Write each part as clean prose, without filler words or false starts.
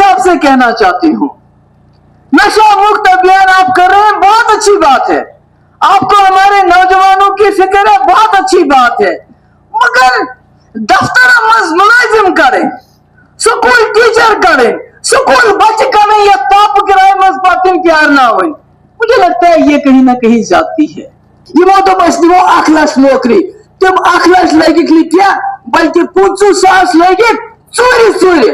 साहब से कहना चाहती हूँ, नशा मुक्त अभियान आप कर रहे हैं, बहुत अच्छी बात है, आपको हमारे नौजवानों की फिक्र है, बहुत अच्छी बात है, मगर दफ्तर मुलाजिम करें, स्कूल टीचर करें, स्कूल बच्चे करें या ताप किराए मज पातिन प्यार ना हो। मुझे लगता है ये कहीं ना कहीं जाती है। ये तो बस वो 8 लाख नौकरी, तुम 8 लाख लगे क्या, बल्कि 500 सास लगे चोरी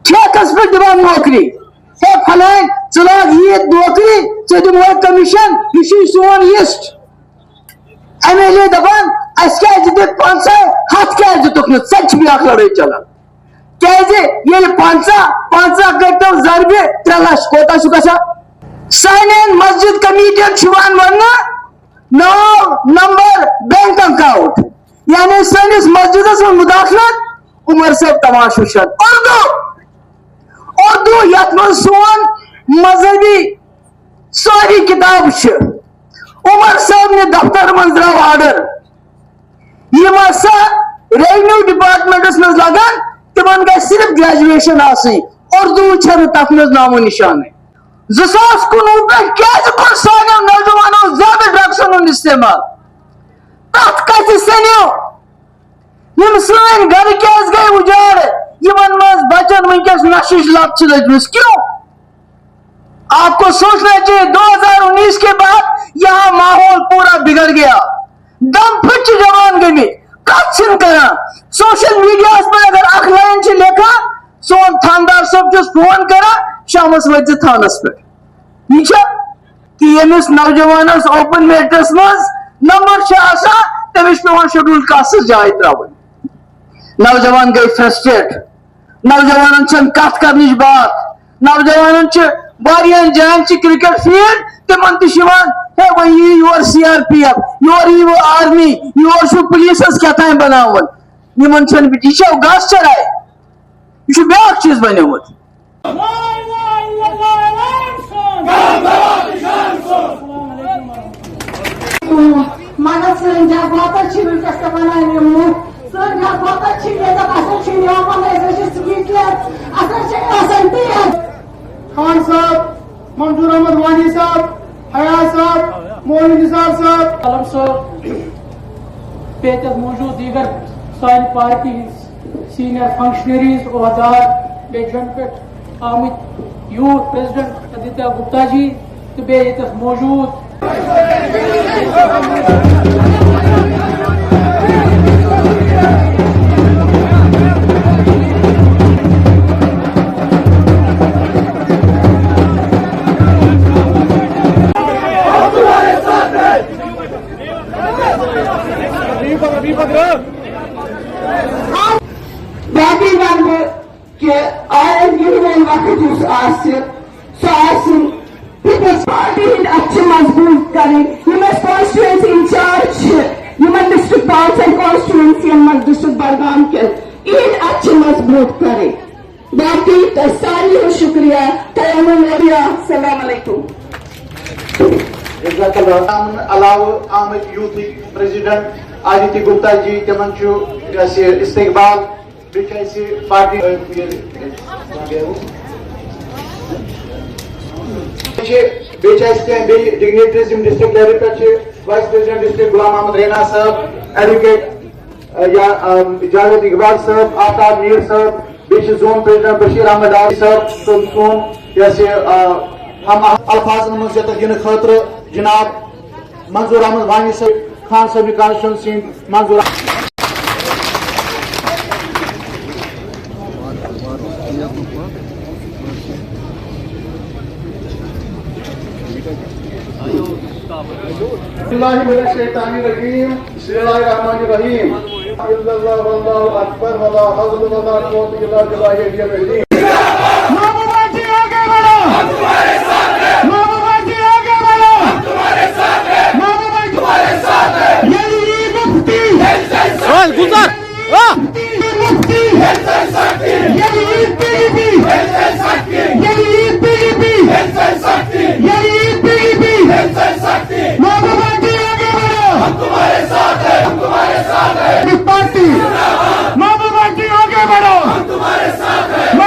ठेकस पे दिवान नौकरी है, फलान चला ये नौकरी से दिमो कमीशन, ये सोन लिस्ट एमएलए दपान अस क्या दित 500 हथ क्या दितुक न, सच भी लड़ाई चलान क्या 500 कटो जरबे 3 लाख कोता सान मस्जिद कमिटियन वन 9 नंबर बैंक अकाउंट, यानी सैनिस मस्जिदस में मुदाखलत उमर साहब तमाश वुचान। उर्दू यथ मन सोन मजहबी सारी किताब उमर साहब ने दफ्तर मन द्राव आर्डर, यम हसा रेवेन्यू डिपार्टमेंटस मज लगान तिमन गई सिर्फ ग्रेजुएशन आसनी, उर्दू तथ मज नामो निशान। 2019 पे क्या कोर सानो नौजवानों ज्यादा ड्रग्सन इस्तेमाल तथ कत सनो यम सान घर क्या गए उजाड़, यमन मज बचन वनकस नशिश लत लजमस। क्यों? आपको सोचना चाहिए 2019 के बाद यहाँ माहौल पूरा बिगड़ गया, दम फिट जवान गमी कत करा सोशल मीडिया पर अगर अख लाइन लेखा सोन थानदार सब फोन करा शामस वज थानस पे यह कि यमिस नौजवानस ओपन मेरिटस मज नंबर तमिस पे शेड्यूल कास्ट जाय त्रावन। नौजवान गई फ्रस्ट्रेट, नौजवान कत कर बात, नौजवान जान क्रिकेट फील्ड तिमन है वही योर CRPF योर वो आर्मी योर पुलिस क्या बनावन, यमन यह घास चराए, यह ब्या चीज बनोमुत। मनस जज्बात वनकस बनान मुह सन जज्बात खान साहब, मंजूर अहमद वानी साहब, हयात साहब, मौलवी निसार साहब, आलम साहब पे मौजूद दीगर सारी पार्टी सीनियर फंक्शनरीज ओहदार बे जन पे आमिद यूथ प्रेसिडेंट आदित्य गुप्ता जी तो बे मौजूद बाकी वन कि आयन गिवन वक्त पीपल्स पार्टी मजबूत करें, constituency incharge district part and constituency district Budgam के मजबूत करें। बाकी सारी शुक्रिया सलाम अलैकुम। अलाव आमिद यूथ प्रेसिडेंट आदित्य गुप्ता जी तिमन इस्तकबाल पार्टी डिग्नेटरीज डिस्ट्रिक्ट लेवल पे vice president district Ghulam Ahmad Raina साहब, एडवोकेट जावेद इकबाल साहब, आफ्ताब मीर साहब, जोन प्रेसिडेंट बशीर अहमद आरी साहब, सोन हम अल्फाज दिन खतर जनाब मंजूर अहमद वानी साहब, खान साहब कॉन्स्टिट्यूंसी मंजूर बिस्मिल्लाहिर्रहमानिर्रहीम अल्लाहु अकबर वला हौला वला कुव्वता इल्ला बिल्लाहिल अज़ीम। महबूबा जी आगे बढ़ो, हम तुम्हारे साथ हैं। महबूबा जी आगे बढ़ो, हम तुम्हारे साथ हैं। महबूबा जी तुम्हारे साथ हैं। यही मुफ्ती गुजर मुफ्ती यही PDP यही PDP यही PDP। महबूबा जी आगे बढ़ो, हम तुम्हारे साथ हैं। हम तुम्हारे साथ हैं। पार्टी महबूबा जी आगे बढ़ो, हम तुम्हारे साथ हैं।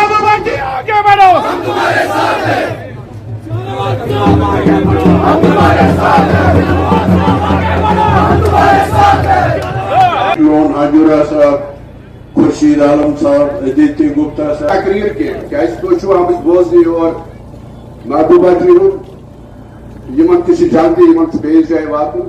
لون حجورہ صاحب خورشید عالم صاحب ادیتیہ گپتا صاحب تقریر کے تھی آمت بوزنی اور محبوبہ جی یمن تہ جلدی بیس جائے واتن